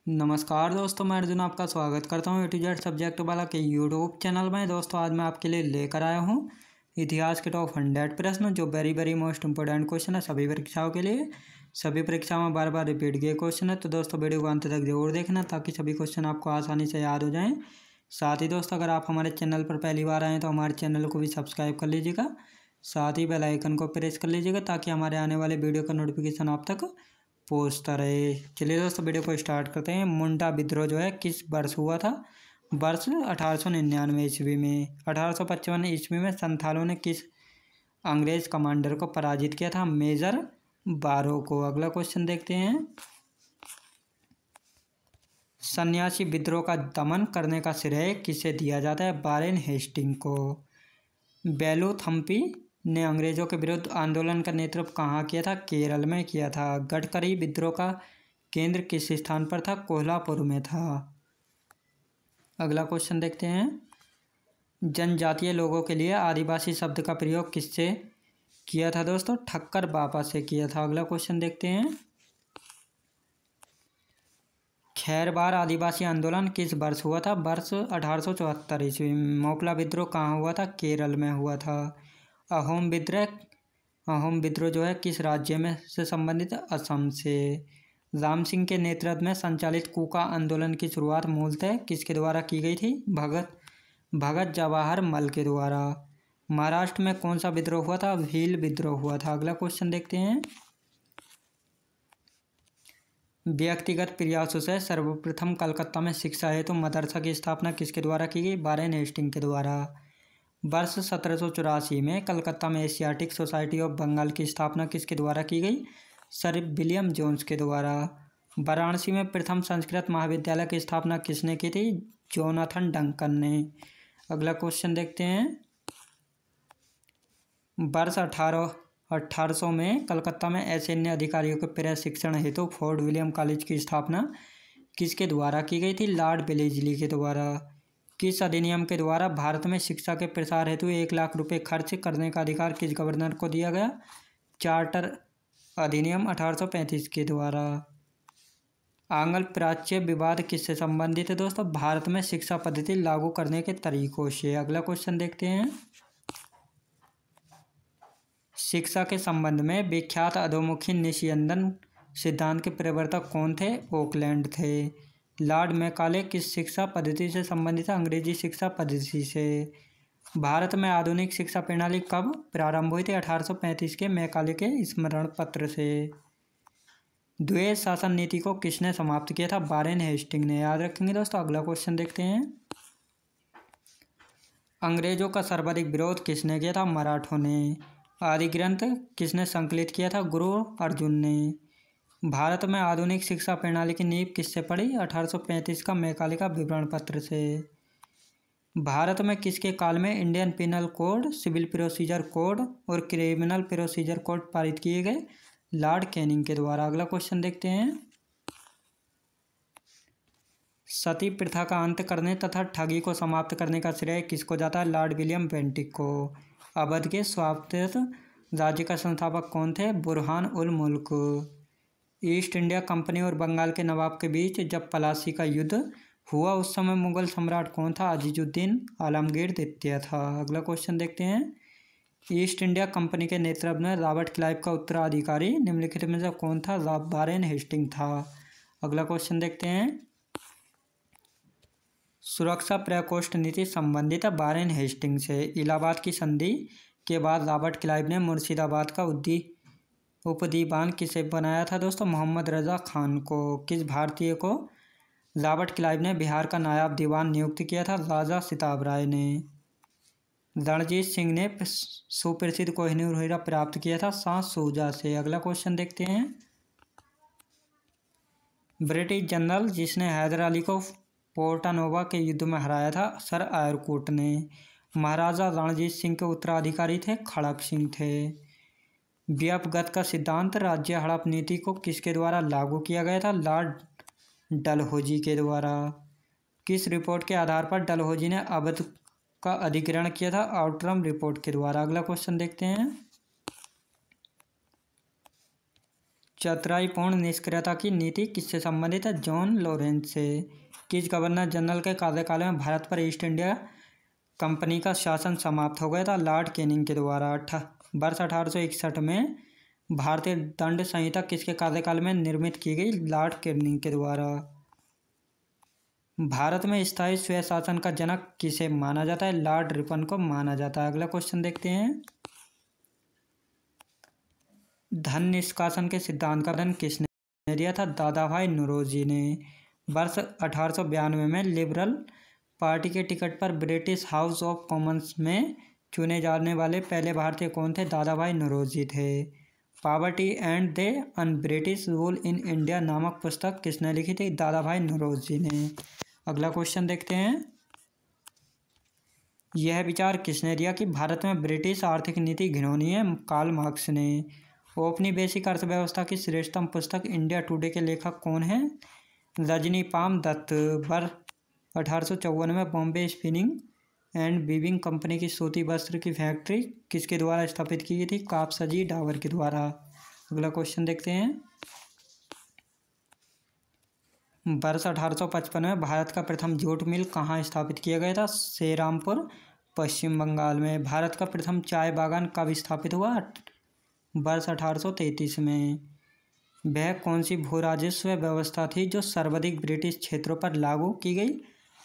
नमस्कार दोस्तों, मैं अर्जुन आपका स्वागत करता हूँ A to Z सब्जेक्ट वाला के यूट्यूब चैनल में। दोस्तों आज मैं आपके लिए लेकर आया हूँ इतिहास के टॉप 100 प्रश्न जो वेरी मोस्ट इंपॉर्टेंट क्वेश्चन है सभी परीक्षाओं के लिए। सभी परीक्षाओं में बार बार रिपीट किए क्वेश्चन है, तो दोस्तों वीडियो को अंत तक जरूर देखना ताकि सभी क्वेश्चन आपको आसानी से याद हो जाएँ। साथ ही दोस्तों अगर आप हमारे चैनल पर पहली बार आएँ तो हमारे चैनल को भी सब्सक्राइब कर लीजिएगा, साथ ही बेल आइकन को प्रेस कर लीजिएगा ताकि हमारे आने वाले वीडियो का नोटिफिकेशन आप तक पहुँचता रहे। चलिए दोस्तों वीडियो को स्टार्ट करते हैं। मुंडा विद्रोह जो है किस वर्ष हुआ था? वर्ष 1899 ईस्वी में। 1855 ईस्वी में संथालों ने किस अंग्रेज कमांडर को पराजित किया था? मेजर बारो को। अगला क्वेश्चन देखते हैं। सन्यासी विद्रोह का दमन करने का श्रेय किसे दिया जाता है? वारेन हेस्टिंग को। बेलूथम्पी ने अंग्रेजों के विरुद्ध आंदोलन का नेतृत्व कहाँ किया था? केरल में किया था। गडकरी विद्रोह का केंद्र किस स्थान पर था? कोल्हापुर में था। अगला क्वेश्चन देखते हैं। जनजातीय लोगों के लिए आदिवासी शब्द का प्रयोग किससे किया था? दोस्तों ठक्कर बाबा से किया था। अगला क्वेश्चन देखते हैं। खैरवार आदिवासी आंदोलन किस वर्ष हुआ था? वर्ष 1874 ईस्वी में। मोपला विद्रोह कहाँ हुआ था? केरल में हुआ था। अहोम विद्रोह जो है किस राज्य में से संबंधित है? असम से। राम सिंह के नेतृत्व में संचालित कूका आंदोलन की शुरुआत मूलतः किसके द्वारा की गई थी? भगत जवाहर मल के द्वारा। महाराष्ट्र में कौन सा विद्रोह हुआ था? भील विद्रोह हुआ था। अगला क्वेश्चन देखते हैं। व्यक्तिगत प्रयासों से सर्वप्रथम कलकत्ता में शिक्षा हेतु मदरसा की स्थापना किसके द्वारा की गई? वारेन हेस्टिंग के द्वारा। वर्ष 1784 में कलकत्ता में एशियाटिक सोसाइटी ऑफ बंगाल की स्थापना किसके द्वारा की गई? सर विलियम जोन्स के द्वारा। वाराणसी में प्रथम संस्कृत महाविद्यालय की स्थापना किसने की थी? जोनाथन डंकन ने। अगला क्वेश्चन देखते हैं। वर्ष 1800 में कलकत्ता में असैन्य अधिकारियों के प्रशिक्षण हेतु फोर्ट विलियम कॉलेज की स्थापना किसके द्वारा की गई थी? लॉर्ड वेलेस्ली के द्वारा। किस अधिनियम के द्वारा भारत में शिक्षा के प्रसार हेतु 1 लाख रुपए खर्च करने का अधिकार किस गवर्नर को दिया गया? चार्टर अधिनियम 1835 के द्वारा। आंग्ल प्राच्य विवाद किससे संबंधित है? दोस्तों भारत में शिक्षा पद्धति लागू करने के तरीकों से। अगला क्वेश्चन देखते हैं। शिक्षा के संबंध में विख्यात अधोमुखी निस्यंदन सिद्धांत के प्रवर्तक कौन थे? ओकलैंड थे। लॉर्ड मैकाले किस शिक्षा पद्धति से संबंधित है? अंग्रेजी शिक्षा पद्धति से। भारत में आधुनिक शिक्षा प्रणाली कब प्रारंभ हुई थी? 1835 के मैकाले के स्मरण पत्र से। द्वैध शासन नीति को किसने समाप्त किया था? वारेन हेस्टिंग ने। याद रखेंगे दोस्तों। अगला क्वेश्चन देखते हैं। अंग्रेजों का सर्वाधिक विरोध किसने किया था? मराठों ने। आदि ग्रंथ किसने संकलित किया था? गुरु अर्जुन ने। भारत में आधुनिक शिक्षा प्रणाली की नींव किससे पड़ी? 1835 का मैकाले का विवरण पत्र से। भारत में किसके काल में Indian penal code, civil procedure code और क्रिमिनल प्रोसीजर कोड पारित किए गए? लॉर्ड कैनिंग के द्वारा। अगला क्वेश्चन देखते हैं। सती प्रथा का अंत करने तथा ठगी को समाप्त करने का श्रेय किसको जाता है? लॉर्ड विलियम बेंटिक को। अवध के स्वायत्त राज्य का संस्थापक कौन थे? बुरहान उल मुल्क। ईस्ट इंडिया कंपनी और बंगाल के नवाब के बीच जब पलासी का युद्ध हुआ उस समय मुगल सम्राट कौन था? अजीजुद्दीन आलमगीर द्वितीय था। अगला क्वेश्चन देखते हैं। ईस्ट इंडिया कंपनी के नेतृत्व में रॉबर्ट क्लाइव का उत्तराधिकारी निम्नलिखित में से कौन था? वारेन हेस्टिंग था। अगला क्वेश्चन देखते हैं। सुरक्षा प्रकोष्ठ नीति संबंधित है वारेन हेस्टिंग से। इलाहाबाद की संधि के बाद रॉबर्ट क्लाइव ने मुर्शिदाबाद का उपदीवान किसे बनाया था? दोस्तों मोहम्मद रजा खान को। किस भारतीय को रॉबर्ट क्लाइव ने बिहार का नायब दीवान नियुक्त किया था? राजा सिताब राय ने। रणजीत सिंह ने सुप्रसिद्ध कोहिनूर हीरा प्राप्त किया था? शाह सूजा से। अगला क्वेश्चन देखते हैं। ब्रिटिश जनरल जिसने हैदर अली को पोर्टानोवा के युद्ध में हराया था? सर आयरकूट ने। महाराजा रणजीत सिंह के उत्तराधिकारी थे? खड़क सिंह थे। व्यपगत का सिद्धांत राज्य हड़प नीति को किसके द्वारा लागू किया गया था? लॉर्ड डलहौजी के द्वारा। किस रिपोर्ट के आधार पर डलहौजी ने अवध का अधिग्रहण किया था? आउटरम रिपोर्ट के द्वारा। अगला क्वेश्चन देखते हैं। चतुराईपूर्ण निष्क्रियता की नीति किससे संबंधित है? जॉन लॉरेंस से। किस गवर्नर जनरल के कार्यकाल में भारत पर ईस्ट इंडिया कंपनी का शासन समाप्त हो गया था? लॉर्ड कैनिंग के द्वारा। वर्ष 1861 में भारतीय दंड संहिता किसके कार्यकाल में निर्मित की गई? लॉर्ड कैनिंग के द्वारा। भारत में स्थायी स्वय शासन का जनक किसे माना जाता है? लॉर्ड रिपन को माना जाता है। अगला क्वेश्चन देखते हैं। धन निष्कासन के सिद्धांत का अध्ययन किसने दिया था? दादाभाई नौरोजी ने। वर्ष 1892 में लिबरल पार्टी के टिकट पर ब्रिटिश हाउस ऑफ कॉमन्स में चुने जाने वाले पहले भारतीय कौन थे? दादाभाई नौरोजी थे। Poverty and the un British rule in India नामक पुस्तक किसने लिखी थी? दादाभाई नौरोजी ने। अगला क्वेश्चन देखते हैं। यह विचार किसने दिया कि भारत में ब्रिटिश आर्थिक नीति घिनौनी है? कार्ल मार्क्स ने। औपनिवेशिक अर्थव्यवस्था की श्रेष्ठतम पुस्तक इंडिया टुडे के लेखक कौन है? रजनीपाम दत्त। वर्ष 1854 में Bombay spinning and weaving company की सूती वस्त्र की फैक्ट्री किसके द्वारा स्थापित की गई थी? कापसजी डावर के द्वारा। अगला क्वेश्चन देखते हैं। वर्ष 1855 में भारत का प्रथम जूट मिल कहाँ स्थापित किया गया था? श्रीरामपुर, पश्चिम बंगाल में। भारत का प्रथम चाय बागान कब स्थापित हुआ? वर्ष 1833 में। वह कौन सी भू राजस्व व्यवस्था थी जो सर्वाधिक ब्रिटिश क्षेत्रों पर लागू की गई?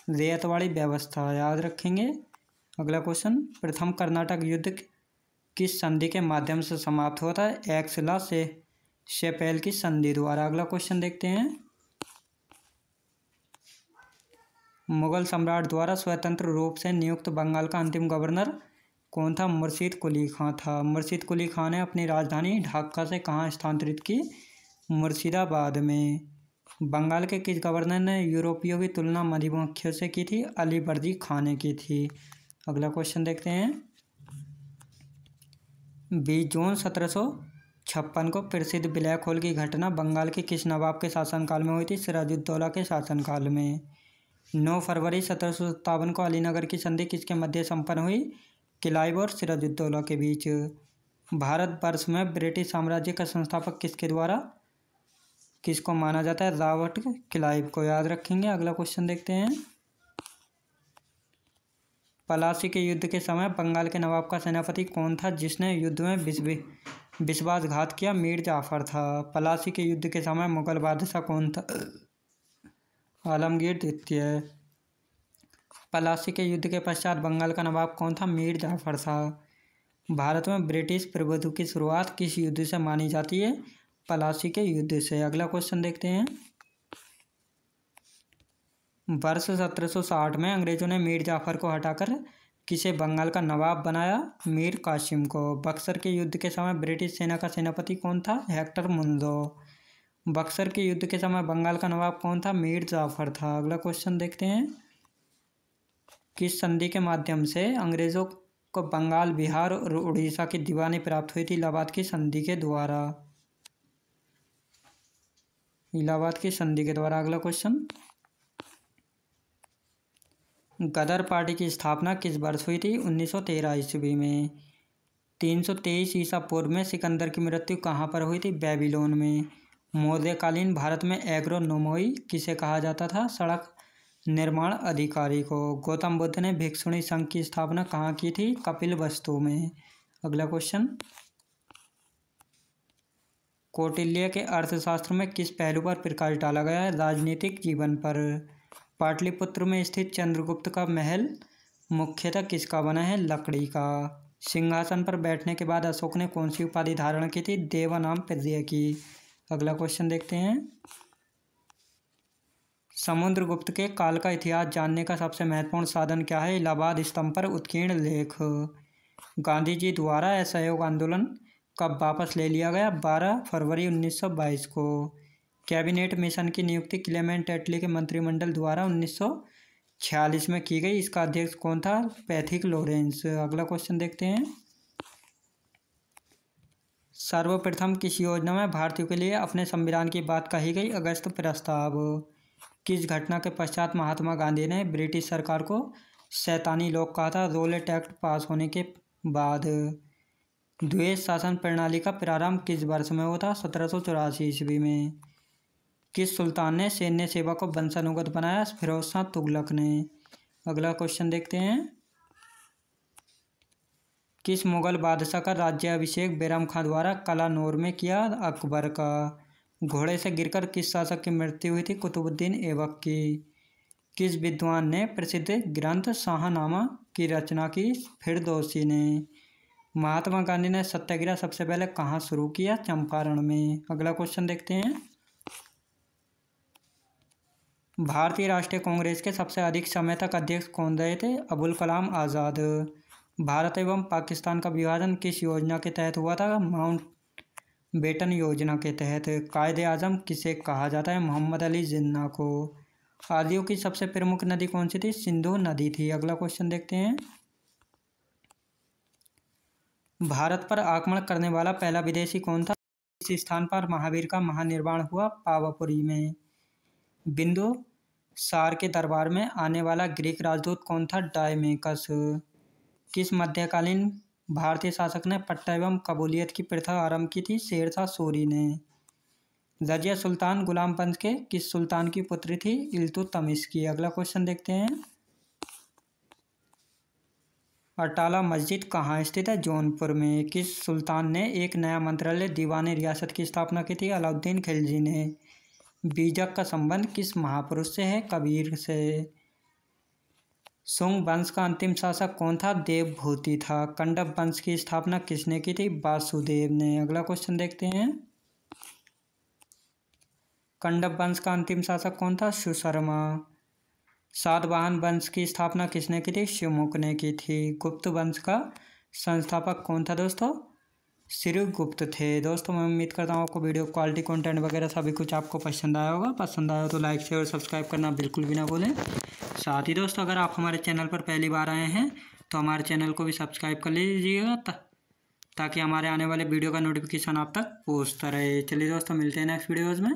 रैयतवाड़ी व्यवस्था। याद रखेंगे। अगला क्वेश्चन। प्रथम कर्नाटक युद्ध किस संधि के माध्यम से समाप्त हुआ था? एक्सला से शेपेल की संधि द्वारा। अगला क्वेश्चन देखते हैं। मुगल सम्राट द्वारा स्वतंत्र रूप से नियुक्त बंगाल का अंतिम गवर्नर कौन था? मुर्शिद कुली खां था। मुर्शिद कुली खां ने अपनी राजधानी ढाका से कहाँ स्थानांतरित की? मुर्शिदाबाद में। बंगाल के किस गवर्नर ने यूरोपियों की तुलना मधुमक्खियों से की थी? अलीवर्दी खां ने की थी। अगला क्वेश्चन देखते हैं। 20 जून 1756 को प्रसिद्ध ब्लैक होल की घटना बंगाल के किस नवाब के शासनकाल में हुई थी? सिराजुद्दौला के शासनकाल में। 9 फरवरी 1757 को अलीनगर की संधि किसके मध्य संपन्न हुई? क्लाइव और सिराजुद्दौला के बीच। भारतवर्ष में ब्रिटिश साम्राज्य का संस्थापक किसको माना जाता है? रॉबर्ट क्लाइव को। याद रखेंगे। अगला क्वेश्चन देखते हैं। पलासी के युद्ध के समय बंगाल के नवाब का सेनापति कौन था जिसने युद्ध में विश्वासघात किया? मीर जाफर था। पलासी के युद्ध के समय मुगल बादशाह कौन था? आलमगीर द्वितीय। पलासी के युद्ध के पश्चात बंगाल का नवाब कौन था? मीर जाफर था। भारत में ब्रिटिश प्रभुत्व की शुरुआत किस युद्ध से मानी जाती है? पलासी के युद्ध से। अगला क्वेश्चन देखते हैं। वर्ष 1760 में अंग्रेजों ने मीर जाफर को हटाकर किसे बंगाल का नवाब बनाया? मीर कासिम को। बक्सर के युद्ध के समय ब्रिटिश सेना का सेनापति कौन था? Hector Munro. बक्सर के युद्ध के समय बंगाल का नवाब कौन था? मीर जाफर था। अगला क्वेश्चन देखते हैं। किस संधि के माध्यम से अंग्रेजों को बंगाल, बिहार और उड़ीसा की दीवानी प्राप्त हुई थी? इलाहाबाद की संधि के द्वारा। इलाहाबाद की संधि के द्वारा। अगला क्वेश्चन। गदर पार्टी की स्थापना किस वर्ष हुई थी? 1913 ईस्वी में। 323 ईसा पूर्व में सिकंदर की मृत्यु कहाँ पर हुई थी? बेबीलोन में। मौर्यकालीन भारत में एग्रोनोमोई किसे कहा जाता था? सड़क निर्माण अधिकारी को। गौतम बुद्ध ने भिक्षुणी संघ की स्थापना कहाँ की थी? कपिलवस्तु में। अगला क्वेश्चन। कौटिल्य के अर्थशास्त्र में किस पहलू पर प्रकाश डाला गया है? राजनीतिक जीवन पर। पाटलिपुत्र में स्थित चंद्रगुप्त का महल मुख्यतः किसका बना है? लकड़ी का। सिंहासन पर बैठने के बाद अशोक ने कौन सी उपाधि धारण की थी? देवानाम प्रदेय की। अगला क्वेश्चन देखते हैं। समुद्रगुप्त के काल का इतिहास जानने का सबसे महत्वपूर्ण साधन क्या है? इलाहाबाद स्तंभ पर उत्कीर्ण लेख। गांधी जी द्वारा असहयोग आंदोलन कब वापस ले लिया गया? 12 फरवरी 1922 को। कैबिनेट मिशन की नियुक्ति क्लेमेंट एटली के मंत्रिमंडल द्वारा 1946 में की गई। इसका अध्यक्ष कौन था? Pethick Lawrence. अगला क्वेश्चन देखते हैं। सर्वप्रथम किस योजना में भारतीयों के लिए अपने संविधान की बात कही गई? अगस्त प्रस्ताव। किस घटना के पश्चात महात्मा गांधी ने ब्रिटिश सरकार को शैतानी लोग कहा था? रोलेट एक्ट पास होने के बाद। द्वैत शासन प्रणाली का प्रारंभ किस वर्ष में हुआ था? 1784 ईस्वी में। किस सुल्तान ने सैन्य सेवा को वंशानुगत बनाया? फिरोज शाह तुगलक ने। अगला क्वेश्चन देखते हैं। किस मुगल बादशाह का राज्याभिषेक बैरम खां द्वारा कलानौर में किया? अकबर का। घोड़े से गिरकर किस शासक की मृत्यु हुई थी? कुतुबुद्दीन ऐबक की। किस विद्वान ने प्रसिद्ध ग्रंथ शाहनामा की रचना की? फिरदौसी ने। महात्मा गांधी ने सत्याग्रह सबसे पहले कहाँ शुरू किया? चंपारण में। अगला क्वेश्चन देखते हैं। भारतीय राष्ट्रीय कांग्रेस के सबसे अधिक समय तक अध्यक्ष कौन रहे थे? अबुल कलाम आज़ाद। भारत एवं पाकिस्तान का विभाजन किस योजना के तहत हुआ था? माउंटबेटन योजना के तहत। कायदे आजम किसे कहा जाता है? मोहम्मद अली जिन्ना को। आदियों की सबसे प्रमुख नदी कौन सी थी? सिंधु नदी थी। अगला क्वेश्चन देखते हैं। भारत पर आक्रमण करने वाला पहला विदेशी कौन था? इस स्थान पर महावीर का महानिर्वाण हुआ? पावापुरी में। बिंदुसार के दरबार में आने वाला ग्रीक राजदूत कौन था? डायमेकस। किस मध्यकालीन भारतीय शासक ने पट्टा एवं कबूलियत की प्रथा आरंभ की थी? शेरशाह सूरी ने। रजिया सुल्तान गुलाम वंश के किस सुल्तान की पुत्री थी? इल्तुतमिश की। अगला क्वेश्चन देखते हैं। अटाला मस्जिद कहाँ स्थित है? जौनपुर में। किस सुल्तान ने एक नया मंत्रालय दीवान रियासत की स्थापना की थी? अलाउद्दीन खिलजी ने। बीजक का संबंध किस महापुरुष से है? कबीर से। सुंग वंश का अंतिम शासक कौन था? देवभूति था। कंडब वंश की स्थापना किसने की थी? वासुदेव ने। अगला क्वेश्चन देखते हैं। कंडब वंश का अंतिम शासक कौन था? सुशर्मा। सातवाहन वंश की स्थापना किसने की थी? शिवमुख ने की थी। गुप्त वंश का संस्थापक कौन था दोस्तों? श्रीगुप्त थे। दोस्तों मैं उम्मीद करता हूँ आपको वीडियो क्वालिटी कंटेंट वगैरह सभी कुछ आपको पसंद आया होगा। पसंद आया हो तो लाइक शेयर और सब्सक्राइब करना बिल्कुल भी ना भूलें। साथ ही दोस्तों अगर आप हमारे चैनल पर पहली बार आए हैं तो हमारे चैनल को भी सब्सक्राइब कर लीजिएगा ताकि हमारे आने वाले वीडियो का नोटिफिकेशन आप तक पहुँचता रहे। चलिए दोस्तों मिलते हैं नेक्स्ट वीडियोज़ में।